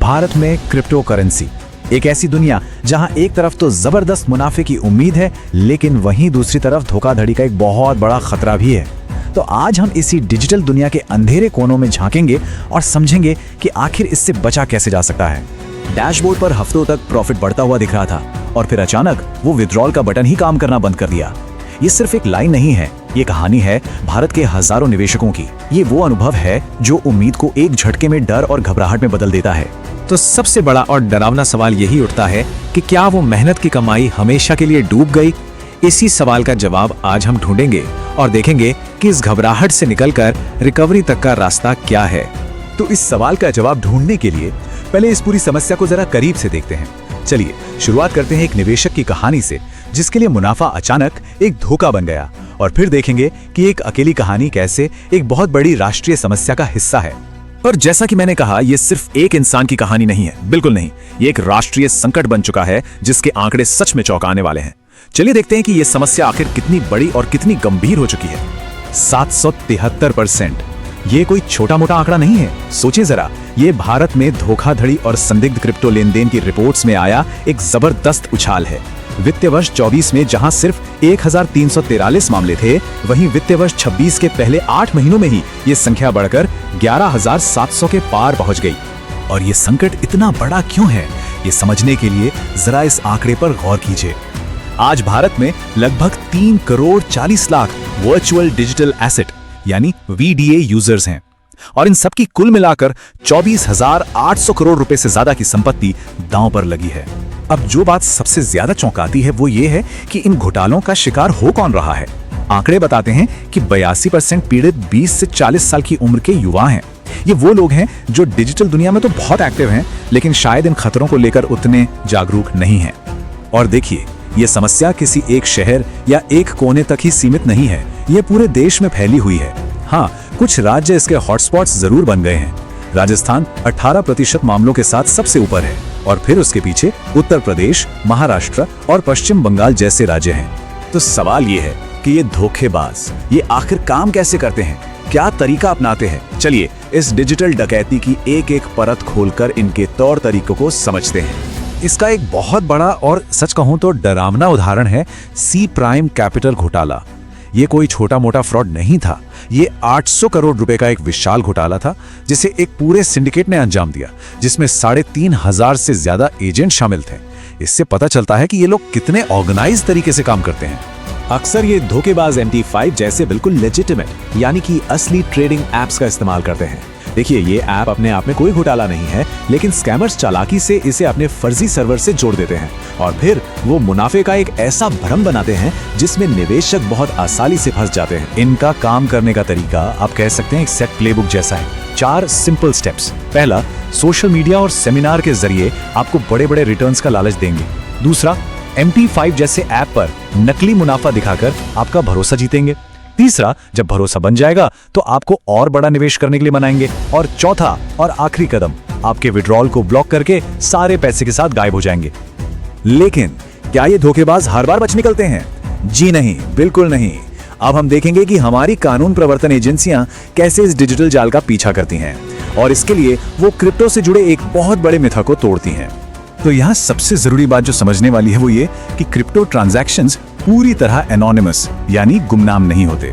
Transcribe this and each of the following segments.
भारत में crypto currency, एक ऐसी दुनिया जहां एक तरफ तो जबरदस्त मुनाफे की उम्मीद है, लेकिन वहीं दूसरी तरफ धोखाधड़ी का एक बहुत बड़ा खतरा भी है। तो आज हम इसी डिजिटल दुनिया के अंधेरे कोनों में झांकेंगे और समझेंगे कि आखिर इससे बचा कैसे जा सकता है। डैशबोर्ड पर हफ्तों तक प्रॉफिट बढ़ता हुआ दिख रहा था और फिर अचानक वो विड्रॉल का बटन ही काम करना बंद कर दिया। ये सिर्फ एक लाइन नहीं है, ये कहानी है भारत के हजारों निवेशकों की। ये वो अनुभव है जो उम्मीद को एक झटके में डर और घबराहट में बदल देता है। तो सबसे बड़ा और डरावना सवाल यही उठता है कि क्या वो मेहनत की कमाई हमेशा के लिए डूब गई? इसी सवाल का जवाब आज हम ढूंढेंगे और देखेंगे कि इस घबराहट से निकलकर रिकवरी तक का रास्ता क्या है। तो इस सवाल का जवाब ढूंढने के लिए पहले इस पूरी समस्या को जरा करीब से देखते हैं। चलिए शुरुआत करते हैं एक निवेशक की कहानी से, जिसके लिए मुनाफा अचानक एक धोखा बन गया, और फिर देखेंगे कि एक अकेली कहानी कैसे एक बहुत बड़ी राष्ट्रीय समस्या का हिस्सा है। पर जैसा कि मैंने कहा, यह सिर्फ एक इंसान की कहानी नहीं है, बिल्कुल नहीं। ये एक राष्ट्रीय संकट बन चुका है जिसके आंकड़े सच में चौंकाने वाले हैं। चलिए देखते हैं कि यह समस्या आखिर कितनी बड़ी और कितनी गंभीर हो चुकी है। 773%। ये कोई छोटा मोटा आंकड़ा नहीं है। सोचिए जरा, ये भारत में धोखाधड़ी और संदिग्ध क्रिप्टो लेनदेन की रिपोर्ट्स में आया एक जबरदस्त उछाल है। वित्तीय वर्ष 24 में जहां सिर्फ 1343 मामले थे, वहीं वित्तीय वर्ष 26 के पहले 8 महीनों में ही ये संख्या बढ़कर 11700 के पार पहुंच गई। और ये संकट इतना बड़ा क्यों है, ये समझने के लिए जरा इस आंकड़े पर गौर कीजिए। आज भारत में लगभग 3 crore 40 lakh virtual digital asset यानी VDA यूजर्स हैं, और इन सब की कुल मिलाकर 24,800 करोड़ रुपए से ज्यादा की संपत्ति दांव पर लगी है। अब जो बात सबसे ज्यादा चौंकाती है वो ये है कि इन घोटालों का शिकार हो कौन रहा है। आंकड़े बताते हैं कि 82% पीड़ित 20 से 40 साल की उम्र के युवा हैं। ये वो लोग हैं जो डिजिटल दुनिया में तो बहुत एक्टिव हैं, लेकिन शायद इन खतरों को लेकर उतने जागरूक नहीं हैं। और देखिए, ये समस्या किसी एक शहर या एक कोने तक ही सीमित नहीं है, ये पूरे देश में फैली हुई है। हाँ, कुछ राज्य इसके हॉटस्पॉट्स जरूर बन गए हैं। राजस्थान 18% मामलों के साथ सबसे ऊपर है, और फिर उसके पीछे उत्तर प्रदेश, महाराष्ट्र और पश्चिम बंगाल जैसे राज्य हैं। तो सवाल ये है कि ये धोखेबाज ये आखिर काम कैसे करते हैं, क्या तरीका अपनाते हैं। चलिए इस डिजिटल डकैती की एक एक परत खोलकर इनके तौर तरीकों को समझते हैं। इसका एक बहुत बड़ा और सच कहूं तो डरावना उदाहरण है सी प्राइम कैपिटल घोटाला। ये कोई छोटा मोटा फ्रॉड नहीं था, ये 800 करोड़ रुपए का एक विशाल घोटाला था, जिसे एक पूरे सिंडिकेट ने अंजाम दिया, जिसमें 3,500 से ज्यादा एजेंट शामिल थे। इससे पता चलता है कि ये लोग कितने ऑर्गेनाइज तरीके से काम करते हैं। अक्सर ये धोखेबाज MT5 जैसे बिल्कुल लेजिटिमेट यानी कि असली ट्रेडिंग एप्स का इस्तेमाल करते हैं। देखिए, ये ऐप अपने आप में कोई घोटाला नहीं है, लेकिन स्कैमर्स चालाकी से इसे अपने फर्जी सर्वर से जोड़ देते हैं, और फिर वो मुनाफे का एक ऐसा भ्रम बनाते हैं जिसमें निवेशक बहुत आसानी से फंस जाते हैं। इनका काम करने का तरीका आप कह सकते हैं एक सेट प्लेबुक जैसा है। 4 सिंपल स्टेप्स। पहला, सोशल मीडिया और सेमिनार के जरिए आपको बड़े बड़े रिटर्न्स का लालच देंगे। दूसरा, MT5 जैसे ऐप पर नकली मुनाफा दिखाकर आपका भरोसा जीतेंगे। तीसरा, जब भरोसा बन जाएगा तो आपको और बड़ा निवेश करने के लिए मनाएंगे। और चौथा और आखिरी कदम, आपके विड्रॉल को ब्लॉक करके सारे पैसे के साथ गायब हो जाएंगे। लेकिन क्या ये धोखेबाज हर बार बच निकलते हैं? जी नहीं, बिल्कुल नहीं। अब हम देखेंगे कि हमारी कानून प्रवर्तन एजेंसियां कैसे इस डिजिटल जाल का पीछा करती हैं, और इसके लिए वो क्रिप्टो से जुड़े एक बहुत बड़े मिथक को तोड़ती हैं। तो यहाँ सबसे जरूरी बात जो समझने वाली है वो ये कि क्रिप्टो ट्रांजैक्शंस पूरी तरह एनोनिमस यानी गुमनाम नहीं होते।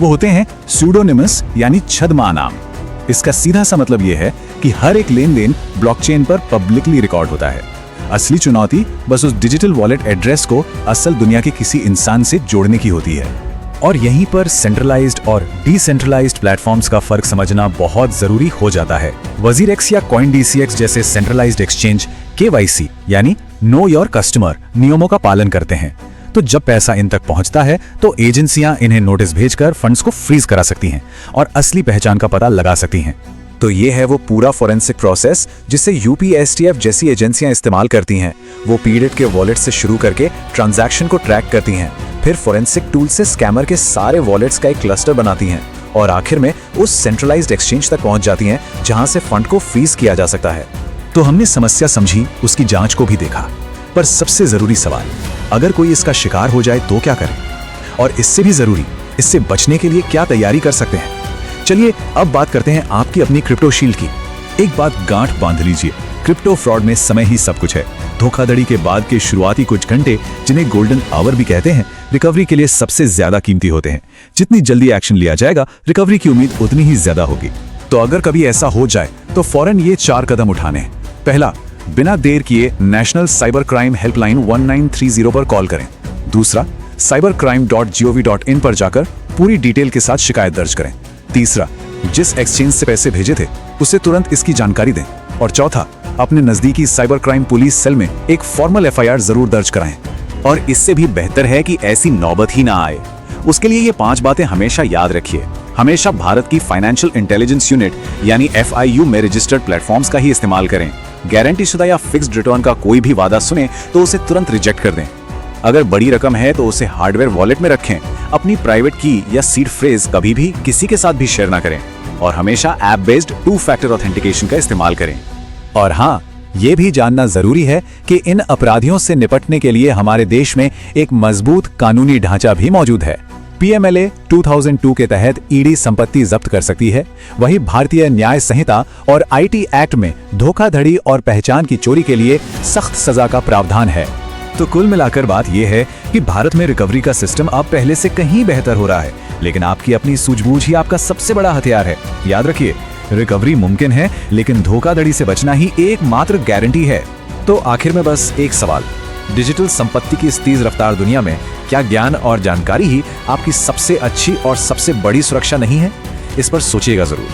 वो होते हैं स्यूडोनिमस यानी छद्मा नाम। इसका सीधा सा मतलब ये है कि हर एक लेन देन ब्लॉकचेन पर पब्लिकली रिकॉर्ड होता है। असली चुनौती बस उस डिजिटल वॉलेट एड्रेस को असल दुनिया के किसी इंसान से जोड़ने की होती है। और यहीं पर सेंट्रलाइज्ड और डिसेंट्रलाइज्ड प्लेटफॉर्म्स का फर्क समझना बहुत जरूरी हो जाता है। WazirX या CoinDCX जैसे सेंट्रलाइज्ड एक्सचेंज KYC यानी नो योर कस्टमर नियमों का पालन करते हैं। तो जब पैसा इन तक पहुंचता है तो एजेंसियां इन्हें नोटिस भेजकर फंड्स को फ्रीज करा सकती हैं और असली पहचान का पता लगा सकती हैं। तो ये है वो पूरा फोरेंसिक प्रोसेस जिसे UPSTF जैसी एजेंसियां इस्तेमाल करती हैं। वो पीड़ित के वॉलेट से शुरू करके ट्रांजैक्शन को ट्रैक करती हैं, फिर फोरेंसिक टूल से स्कैमर के सारे वॉलेट्स का एक क्लस्टर बनाती हैं, और आखिर में उस सेंट्रलाइज्ड एक्सचेंज तक पहुंच जाती हैं जहां से फंड को फ्रीज किया जा सकता है। तो हमने समस्या समझी, उसकी जांच को भी देखा, पर सबसे जरूरी सवाल, अगर कोई इसका शिकार हो जाए तो क्या करें? और इससे भी जरूरी, इससे बचने के लिए क्या तैयारी कर सकते हैं? चलिए अब बात करते हैं आपकी अपनी क्रिप्टो शील्ड की। एक बात गांठ बांध लीजिए, क्रिप्टो फ्रॉड में समय ही सब कुछ है। धोखाधड़ी के बाद के शुरुआती कुछ घंटे, जिन्हें गोल्डन आवर भी कहते हैं, रिकवरी के लिए सबसे ज्यादा कीमती होते हैं। जितनी जल्दी एक्शन लिया जाएगा, रिकवरी की उम्मीद उतनी ही ज्यादा होगी। तो अगर कभी ऐसा हो जाए तो फौरन ये 4 कदम उठाने हैं। पहला, बिना देर किए नेशनल साइबर क्राइम हेल्पलाइन 1930 पर कॉल करें। दूसरा, cybercrime.gov.in पर जाकर पूरी डिटेल के साथ शिकायत दर्ज करें। तीसरा, जिस एक्सचेंज से पैसे भेजे थे उसे तुरंत इसकी जानकारी दें। और चौथा, अपने नजदीकी साइबर क्राइम पुलिस सेल में एक फॉर्मल FIR जरूर दर्ज कराएं। और इससे भी बेहतर है कि ऐसी नौबत ही ना आए, उसके लिए ये 5 बातें हमेशा याद रखिए। हमेशा भारत की फाइनेंशियल इंटेलिजेंस यूनिट यानी FIU में रजिस्टर्ड प्लेटफॉर्म्स का ही इस्तेमाल करें। गारंटीशुदा या फिक्स्ड रिटर्न का कोई भी वादा सुने तो उसे तुरंत रिजेक्ट कर दें। अगर बड़ी रकम है तो उसे हार्डवेयर वॉलेट में रखें। अपनी प्राइवेट की या सीड फ्रेज कभी भी किसी के साथ भी शेयर ना करें। और हमेशा ऐप बेस्ड 2 फैक्टर ऑथेंटिकेशन का इस्तेमाल करें। और हाँ, ये भी जानना जरूरी है कि इन अपराधियों से निपटने के लिए हमारे देश में एक मजबूत कानूनी ढांचा भी मौजूद है। PMLA 2002 के तहत ED संपत्ति जब्त कर सकती है। वहीं भारतीय न्याय संहिता और IT एक्ट में धोखाधड़ी और पहचान की चोरी के लिए सख्त सजा का प्रावधान है। तो कुल मिलाकर बात यह है कि भारत में रिकवरी का सिस्टम अब पहले से कहीं बेहतर हो रहा है, लेकिन आपकी अपनी सूझबूझ ही आपका सबसे बड़ा हथियार है। याद रखिए, रिकवरी मुमकिन है, लेकिन धोखाधड़ी से बचना ही एकमात्र गारंटी है। तो आखिर में बस एक सवाल, डिजिटल संपत्ति की इस तेज रफ्तार दुनिया में क्या ज्ञान और जानकारी ही आपकी सबसे अच्छी और सबसे बड़ी सुरक्षा नहीं है? इस पर सोचिएगा जरूर।